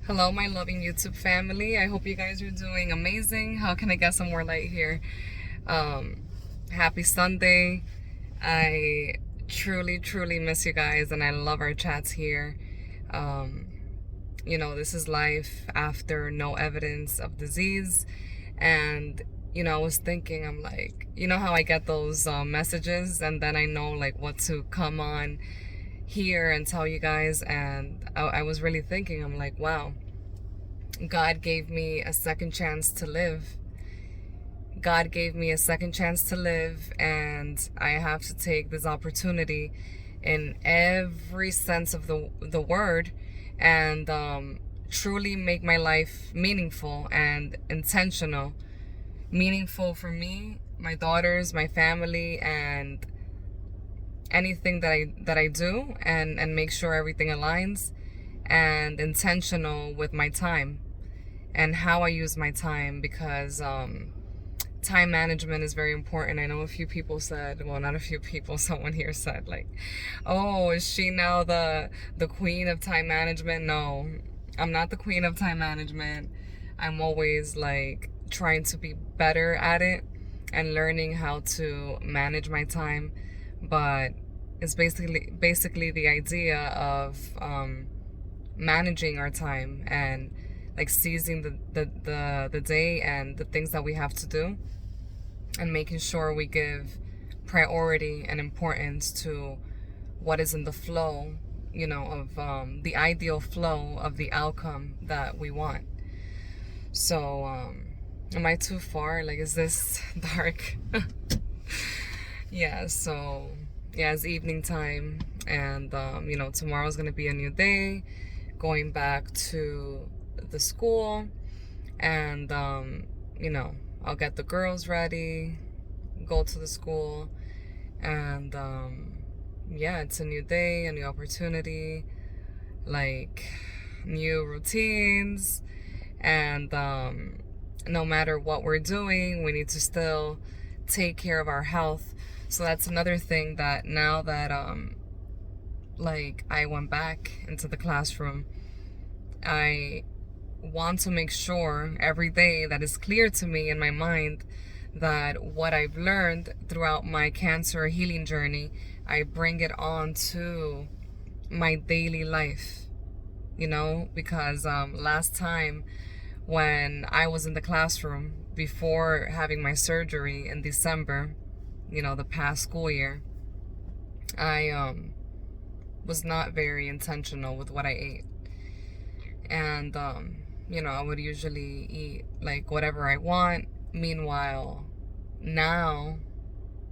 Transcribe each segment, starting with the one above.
Hello, my loving YouTube family. I hope you guys are doing amazing. How can I get some more light here? Um, Happy Sunday. I truly miss you guys, and I love our chats here. Um, this is life after no evidence of disease. And, I was thinking, I'm like, you know how I get those messages, and then I know like what to come on here and tell you guys. And I was really thinking, I'm like, wow. God gave me a second chance to live. God gave me a second chance to live, and I have to take this opportunity in every sense of the word and truly make my life meaningful and intentional. Meaningful for me, my daughters, my family, and anything that I do, and make sure everything aligns, and intentional with my time and how I use my time, because time management is very important. I know a few people said, well, not a few people, someone here said like, oh, is she now the queen of time management? No, I'm not the queen of time management. I'm always like trying to be better at it and learning how to manage my time. But it's basically the idea of managing our time and like seizing the day and the things that we have to do, and making sure we give priority and importance to what is in the flow, of the ideal flow of the outcome that we want. So, am I too far? Like, is this dark? Yeah, so, yeah, it's evening time, and, tomorrow's gonna be a new day, going back to the school, and, I'll get the girls ready, go to the school, and, yeah, it's a new day, a new opportunity, like, new routines, and, no matter what we're doing, we need to still take care of our health. So that's another thing, that now that like I went back into the classroom, I want to make sure every day that is clear to me in my mind that what I've learned throughout my cancer healing journey, I bring it on to my daily life, because last time when I was in the classroom before having my surgery in December, the past school year, I was not very intentional with what I ate. And I would usually eat like whatever I want. Meanwhile, now,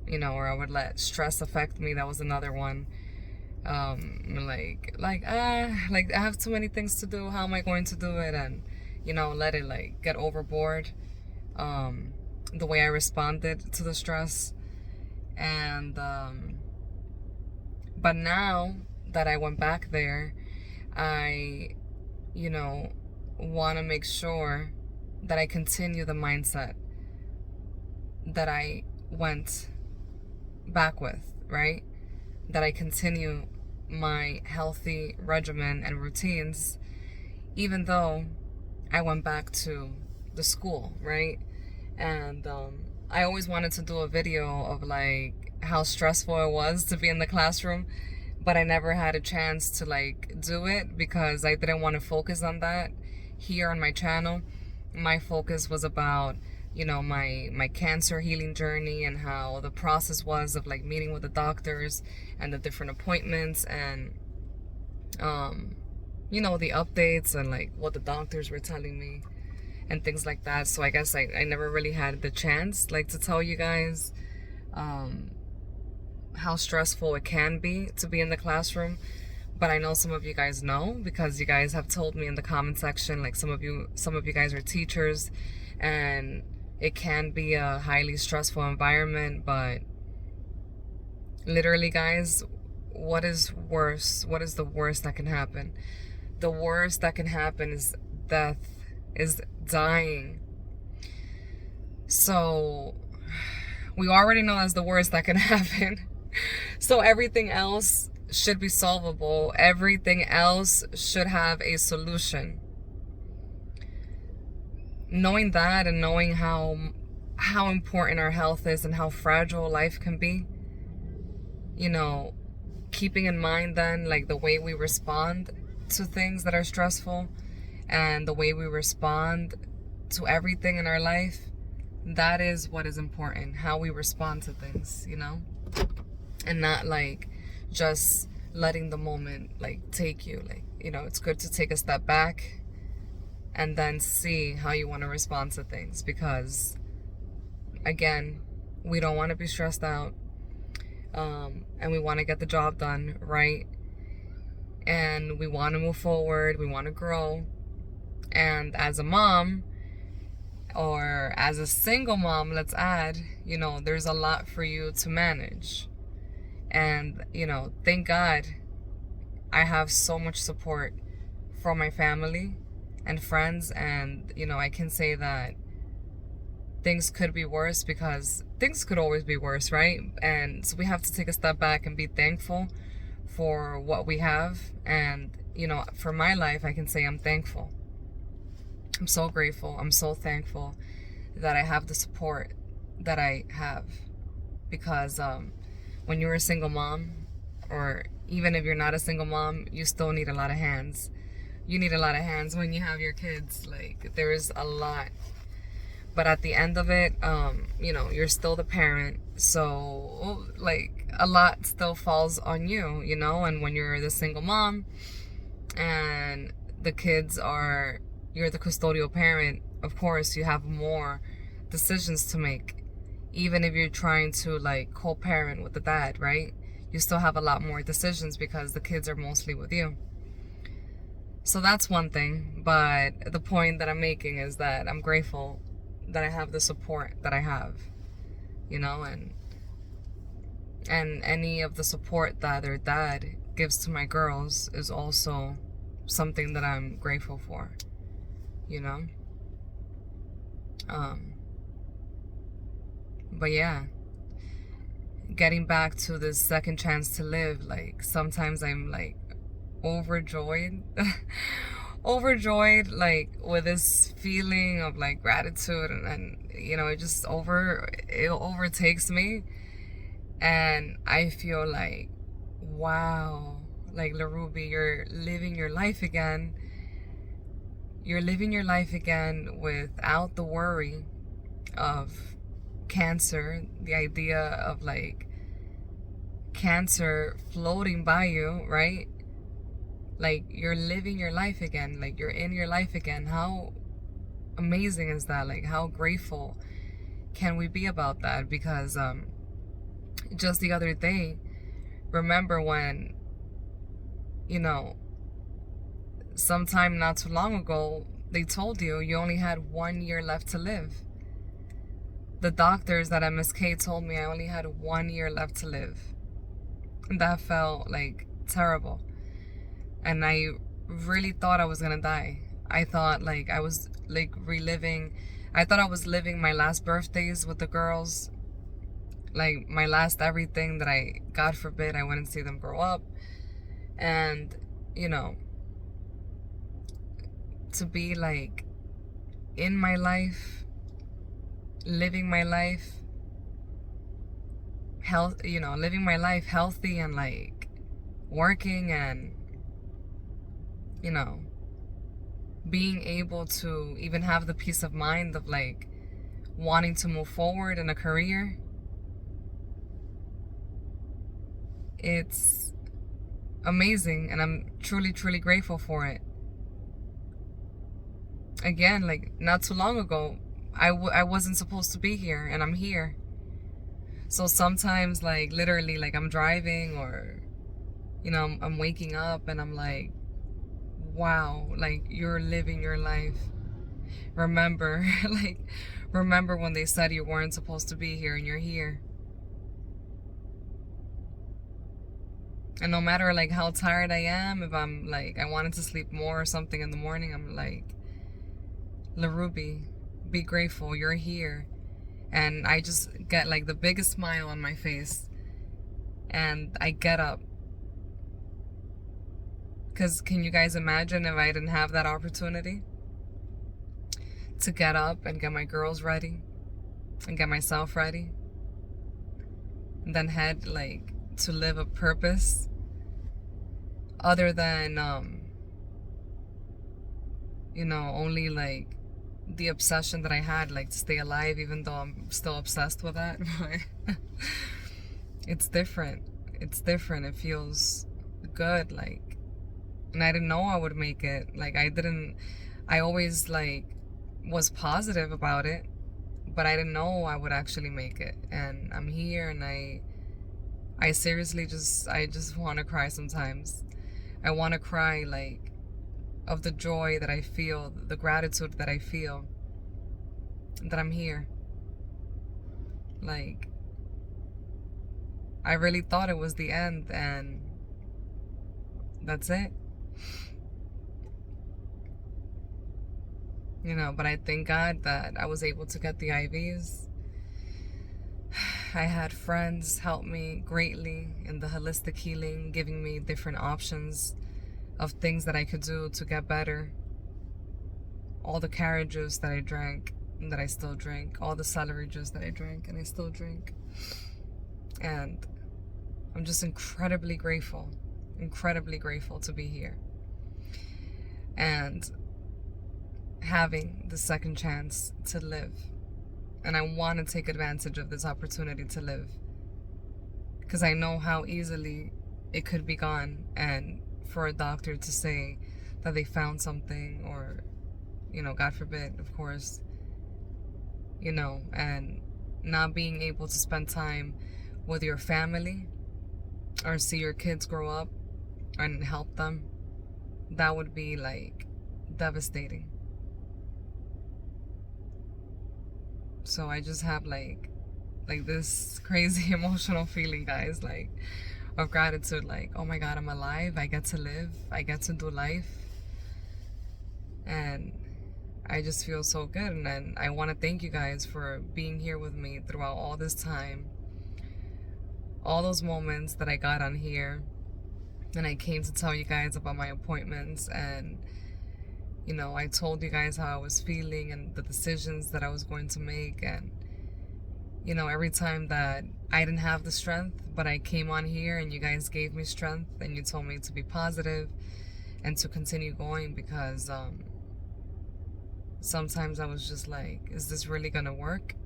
or I would let stress affect me. That was another one. Like I have too many things to do. How am I going to do it? And let it like get overboard. The way I responded to the stress, and but now that I went back there, I want to make sure that I continue the mindset that I went back with, right? That I continue my healthy regimen and routines, even though I went back to the school, right? And I always wanted to do a video of like how stressful it was to be in the classroom, but I never had a chance to like do it because I didn't want to focus on that here on my channel. My focus was about, my cancer healing journey, and how the process was of like meeting with the doctors and the different appointments, and the updates and like what the doctors were telling me and things like that. So I guess I never really had the chance like to tell you guys how stressful it can be to be in the classroom. But I know some of you guys know, because you guys have told me in the comment section, like some of you guys are teachers, and it can be a highly stressful environment. But literally, guys, what is worse? What is the worst that can happen? The worst that can happen is death, is dying. So we already know that's the worst that can happen. So everything else should be solvable. Everything else should have a solution. knowing that and knowing how important our health is and how fragile life can be, you know, keeping in mind then like the way we respond to things that are stressful and the way we respond to everything in our life, that is what is important, how we respond to things, you know, and not like just letting the moment like take you. Like, you know, it's good to take a step back and then see how you want to respond to things, because again, we don't want to be stressed out, and we want to get the job done right, and we want to move forward, we want to grow. And as a mom, or as a single mom, let's add, you know, there's a lot for you to manage. And, you know, thank God I have so much support from my family and friends. And, you know, I can say that things could be worse, because things could always be worse, right? And so we have to take a step back and be thankful for what we have. And, you know, for my life, I can say I'm thankful. I'm so grateful. I'm so thankful that I have the support that I have. Because when you're a single mom, or even if you're not a single mom, you still need a lot of hands. You need a lot of hands when you have your kids. Like, there is a lot. But at the end of it, you know, you're still the parent. So, like, a lot still falls on you, you know? And when you're the single mom and the kids are, you're the custodial parent, of course, you have more decisions to make. Even if you're trying to, like, co-parent with the dad, right? You still have a lot more decisions because the kids are mostly with you. So that's one thing. But the point that I'm making is that I'm grateful that I have the support that I have, you know, and any of the support that their dad gives to my girls is also something that I'm grateful for, you know. But yeah, getting back to this second chance to live, like, sometimes I'm like overjoyed overjoyed, like, with this feeling of like gratitude, and you know, it overtakes me, and I feel like, wow, like, LaRuby, you're living your life again. You're living your life again without the worry of cancer, the idea of like cancer floating by you, right? Like, you're living your life again, like, you're in your life again. How amazing is that? Like, how grateful can we be about that? Because just the other day, remember when, you know, sometime not too long ago, they told you only had 1 year left to live. The doctors at MSK told me I only had 1 year left to live. And that felt like terrible. And I really thought I was gonna die. I thought like I was like I thought I was living my last birthdays with the girls, like my last everything that God forbid, I wouldn't see them grow up. And, you know, to be like in my life, living my life, living my life healthy and like working and, you know, being able to even have the peace of mind of like wanting to move forward in a career. It's amazing, and I'm truly, truly grateful for it. Again, like, not too long ago, I wasn't supposed to be here, and I'm here. So sometimes, like, literally, like, I'm driving, or, you know, I'm waking up and I'm like, wow, like, you're living your life. Remember, like, remember when they said you weren't supposed to be here and you're here. And no matter like how tired I am, if I'm like, I wanted to sleep more or something in the morning, I'm like, LaRuby, be grateful, you're here. And I just get like the biggest smile on my face, and I get up. Because can you guys imagine if I didn't have that opportunity to get up and get my girls ready and get myself ready, and then head like to live a purpose other than only like the obsession that I had, like to stay alive, even though I'm still obsessed with that. It's different. It's different. It feels good, like, and I didn't know I would make it. Like, I always like was positive about it, but I didn't know I would actually make it. And I'm here, and I seriously I just want to cry sometimes. I want to cry, like, of the joy that I feel, the gratitude that I feel that I'm here. Like, I really thought it was the end, and that's it. But I thank God that I was able to get the IVs. I had friends help me greatly in the holistic healing, giving me different options of things that I could do to get better. All the carrot juice that I drank and that I still drink, all the celery juice that I drank and I still drink. And I'm just incredibly grateful to be here and having the second chance to live. And I want to take advantage of this opportunity to live, because I know how easily it could be gone. And for a doctor to say that they found something, or, God forbid, of course, and not being able to spend time with your family or see your kids grow up and help them, that would be like devastating. So I just have like this crazy emotional feeling, guys, like, of gratitude. Like, oh my God, I'm alive. I get to live. I get to do life. And I just feel so good. And then I want to thank you guys for being here with me throughout all this time. All those moments that I got on here and I came to tell you guys about my appointments, and I told you guys how I was feeling and the decisions that I was going to make. And every time that I didn't have the strength, but I came on here and you guys gave me strength, and you told me to be positive and to continue going, because sometimes I was just like, is this really gonna work?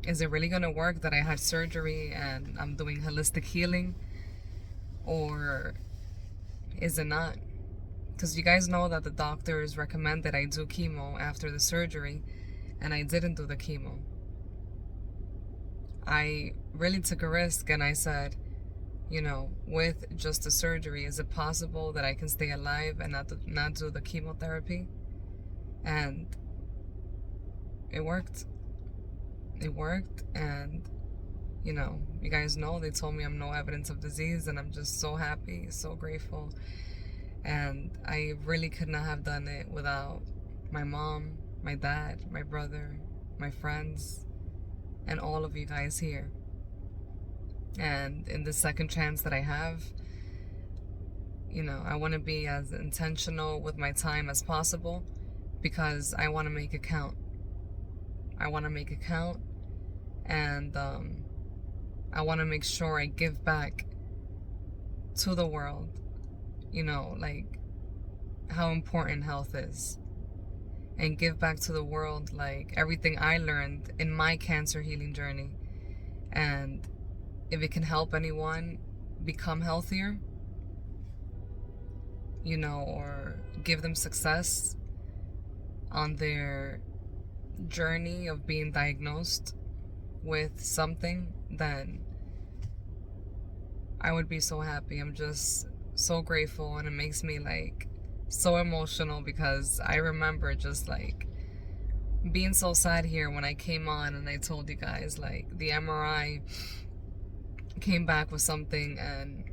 Is it really gonna work that I had surgery and I'm doing holistic healing? Or is it not? Because you guys know that the doctors recommended I do chemo after the surgery, and I didn't do the chemo. I really took a risk, and I said, with just the surgery, is it possible that I can stay alive and not do the chemotherapy? And it worked. It worked. And you guys know, they told me I'm no evidence of disease, and I'm just so happy, so grateful. And I really could not have done it without my mom, my dad, my brother, my friends, and all of you guys here. And in the second chance that I have, I want to be as intentional with my time as possible, because I want to make it count. I want to make it count, and I want to make sure I give back to the world, like how important health is, and give back to the world like everything I learned in my cancer healing journey. And if it can help anyone become healthier, or give them success on their journey of being diagnosed with something, then I would be so happy. I'm just so grateful, and it makes me like so emotional, because I remember just like being so sad here when I came on and I told you guys like the MRI came back with something, and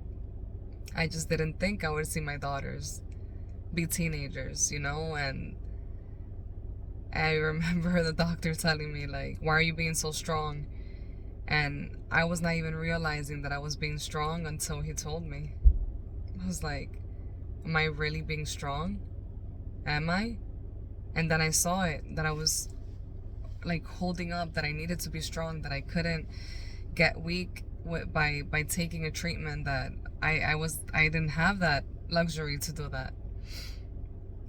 I just didn't think I would see my daughters be teenagers, and I remember the doctor telling me like, why are you being so strong? And I was not even realizing that I was being strong until he told me. I was like, am I really being strong? Am I? And then I saw it, that I was like holding up, that I needed to be strong, that I couldn't get weak by taking a treatment, that I didn't have that luxury to do that.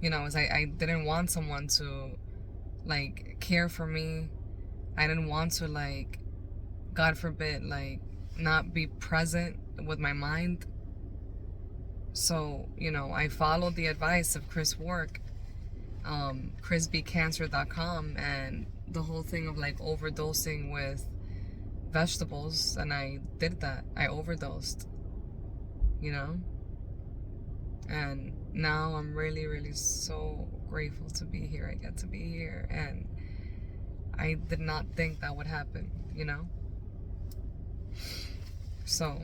You know, I didn't want someone to like care for me. I didn't want to, like, God forbid, like, not be present with my mind. So, you know, I followed the advice of Chris Wark, chrisbcancer.com, and the whole thing of like overdosing with vegetables, and I did that. I overdosed, you know? And now I'm really, really so grateful to be here. I get to be here, and I did not think that would happen, you know? So,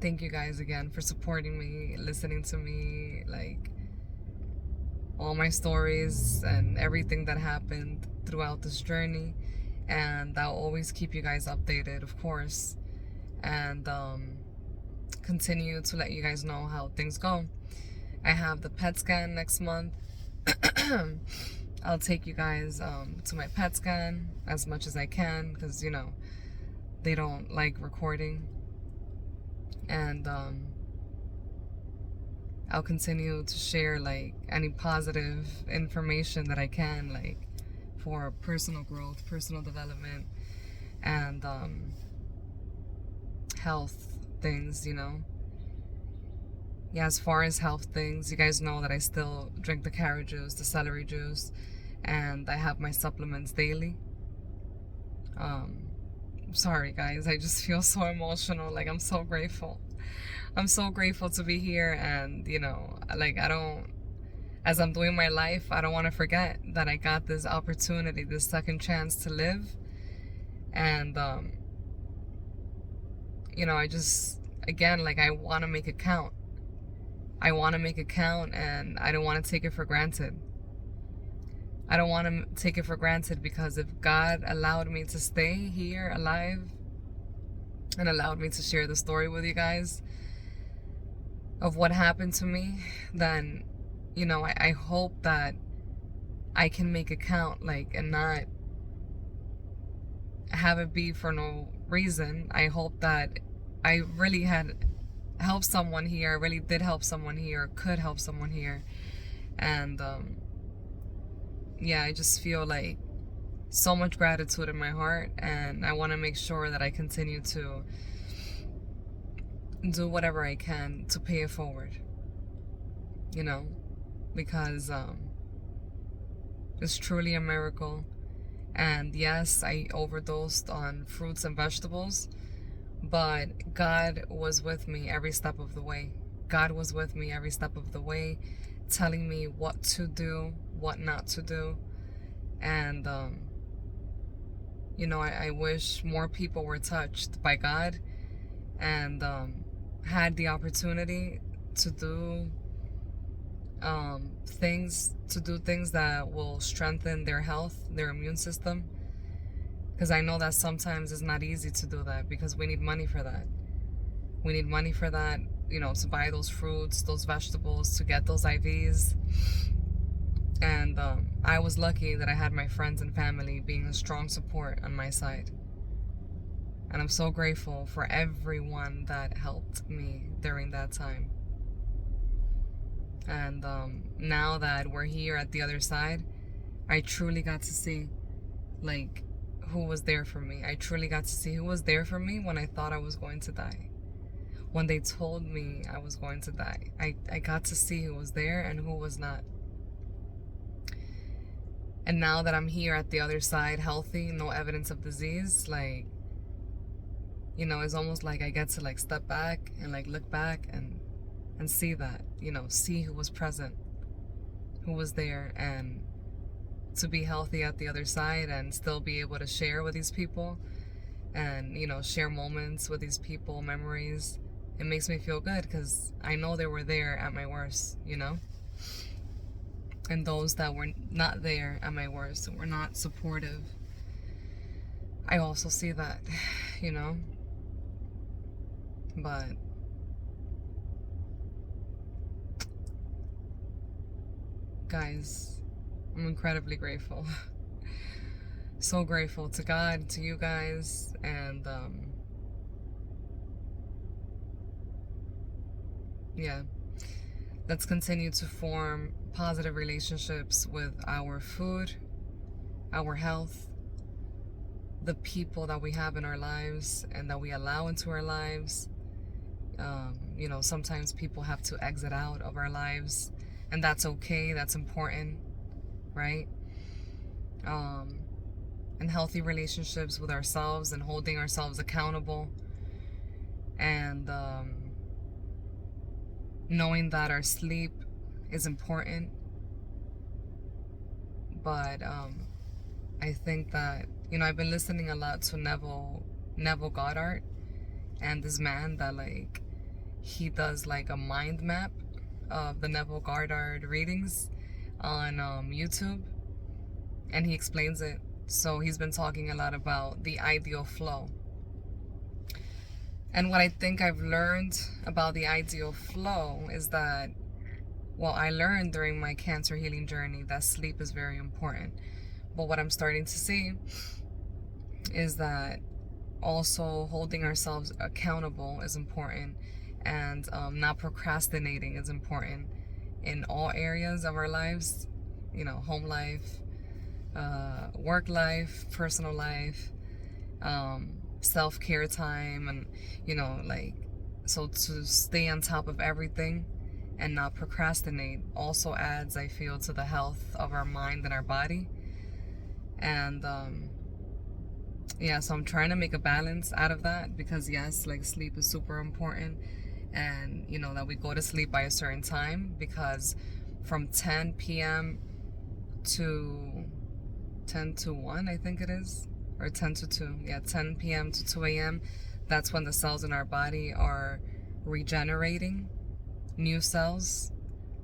thank you guys again for supporting me, listening to me, like, all my stories and everything that happened throughout this journey. And I'll always keep you guys updated, of course, and continue to let you guys know how things go. I have the PET scan next month. I'll take you guys to my PET scan as much as I can, because, you know, they don't like recording. And I'll continue to share like any positive information that I can, like for personal growth, personal development, and health things, you know. Yeah, as far as health things, you guys know that I still drink the carrot juice, the celery juice, and I have my supplements daily. Sorry guys, I just feel so emotional. Like, I'm so grateful. I'm so grateful to be here, and you know, like, as I'm doing my life, I don't want to forget that I got this opportunity, this second chance to live. And you know, I just, again, like, I want to make it count. I want to make it count, and I don't want to take it for granted. I don't want to take it for granted, because if God allowed me to stay here alive and allowed me to share the story with you guys of what happened to me, then, you know, I hope that I can make it count, like, and not have it be for no reason. I hope that I really had helped someone here, I really did help someone here, could help someone here. And yeah, I just feel like so much gratitude in my heart, and I want to make sure that I continue to do whatever I can to pay it forward, you know, because it's truly a miracle. And yes, I overdosed on fruits and vegetables, but God was with me every step of the way. God was with me every step of the way, telling me what to do, what not to do. And you know, I wish more people were touched by God, and had the opportunity to do things that will strengthen their health, their immune system. Because I know that sometimes it's not easy to do that, because we need money for that. We need money for that, you know, to buy those fruits, those vegetables, to get those IVs. And I was lucky that I had my friends and family being a strong support on my side. And I'm so grateful for everyone that helped me during that time. And now that we're here at the other side, I truly got to see, like, who was there for me. I truly got to see who was there for me when I thought I was going to die. When they told me I was going to die, I got to see who was there and who was not. And now that I'm here at the other side, healthy, no evidence of disease, like, you know, it's almost like I get to, like, step back and, like, look back and see that, you know, see who was present, who was there, and to be healthy at the other side and still be able to share with these people and, you know, share moments with these people, memories. It makes me feel good, because I know they were there at my worst, you know? And those that were not there at my worst, were not supportive, I also see that, you know? But guys, I'm incredibly grateful. So grateful to God, to you guys, and yeah, let's continue to form positive relationships with our food, our health, the people that we have in our lives and that we allow into our lives. You know, sometimes people have to exit out of our lives, and that's okay. That's important, right? And healthy relationships with ourselves and holding ourselves accountable, and knowing that our sleep is important. But I think that, you know, I've been listening a lot to Neville Goddard, and this man that, like, he does like a mind map of the Neville Goddard readings on YouTube, and he explains it. So he's been talking a lot about the ideal flow. And what I think I've learned about the ideal flow is that, well, I learned during my cancer healing journey that sleep is very important. But what I'm starting to see is that also holding ourselves accountable is important, and not procrastinating is important in all areas of our lives. You know, home life, work life, personal life, self-care time, and, you know, like, so to stay on top of everything and not procrastinate also adds, I feel, to the health of our mind and our body. And yeah, so I'm trying to make a balance out of that, because yes, like, sleep is super important, and, you know, that we go to sleep by a certain time, because from 10 p.m. to 10 to 1, I think it is, or 10 to 2, yeah, 10 p.m. to 2 a.m., that's when the cells in our body are regenerating. New cells,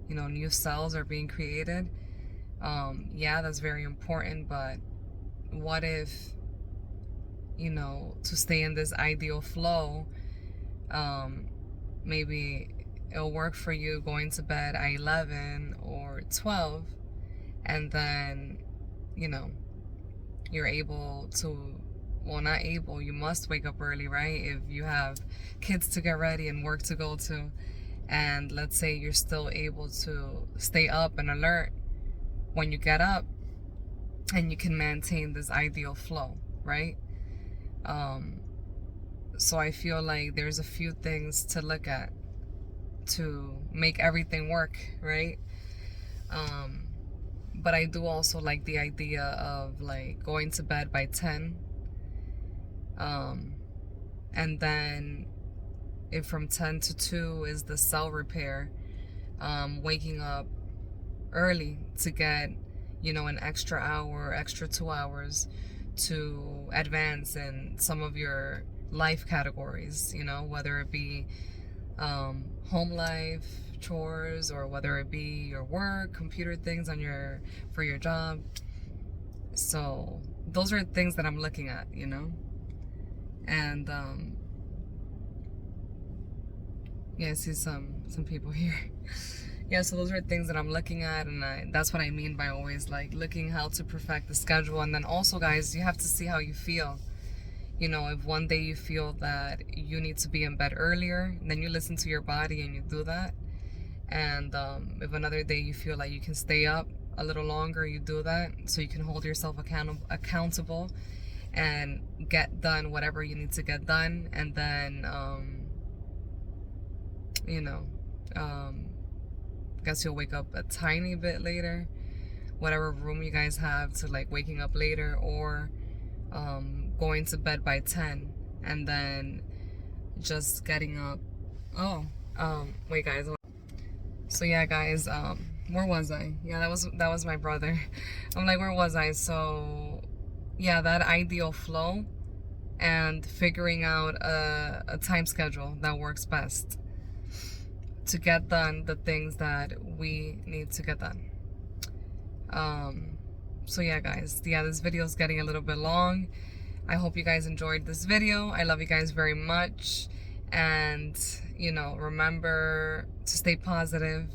you know, new cells are being created. Yeah, that's very important, but what if, you know, to stay in this ideal flow, maybe it'll work for you going to bed at 11 or 12, and then, you know, you're able to, well, not able, you must wake up early, right? If you have kids to get ready and work to go to, and let's say you're still able to stay up and alert when you get up, and you can maintain this ideal flow, right? So I feel like there's a few things to look at to make everything work, right? But I do also like the idea of, like, going to bed by 10, and then if from 10 to 2 is the cell repair, waking up early to get, you know, an extra hour, extra 2 hours to advance in some of your life categories, you know, whether it be home life, chores, or whether it be your work, computer things on your, for your job. So those are things that I'm looking at, you know. And yeah, I see some people here. Yeah, so those are things that I'm looking at, and that's what I mean by always, like, looking how to perfect the schedule. And then also, guys, you have to see how you feel. You know, if one day you feel that you need to be in bed earlier, then you listen to your body and you do that. And if another day you feel like you can stay up a little longer, you do that, so you can hold yourself accountable and get done whatever you need to get done. And then you know, I guess you'll wake up a tiny bit later, whatever room you guys have to, like, waking up later, or going to bed by 10, and then just getting up. Oh, wait, guys. So yeah, guys, where was I? Yeah, that was my brother. I'm like, where was I? So yeah, that ideal flow, and figuring out a time schedule that works best to get done the things that we need to get done. So yeah, guys, yeah, this video is getting a little bit long. I hope you guys enjoyed this video. I love you guys very much, and, you know, remember to stay positive.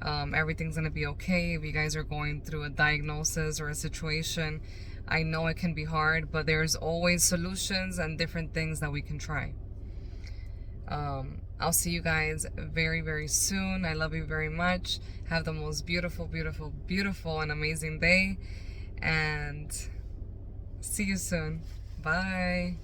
Everything's gonna be okay. If you guys are going through a diagnosis or a situation, I know it can be hard, but there's always solutions and different things that we can try. I'll see you guys very, very soon. I love you very much. Have the most beautiful, beautiful, beautiful, and amazing day. And see you soon. Bye.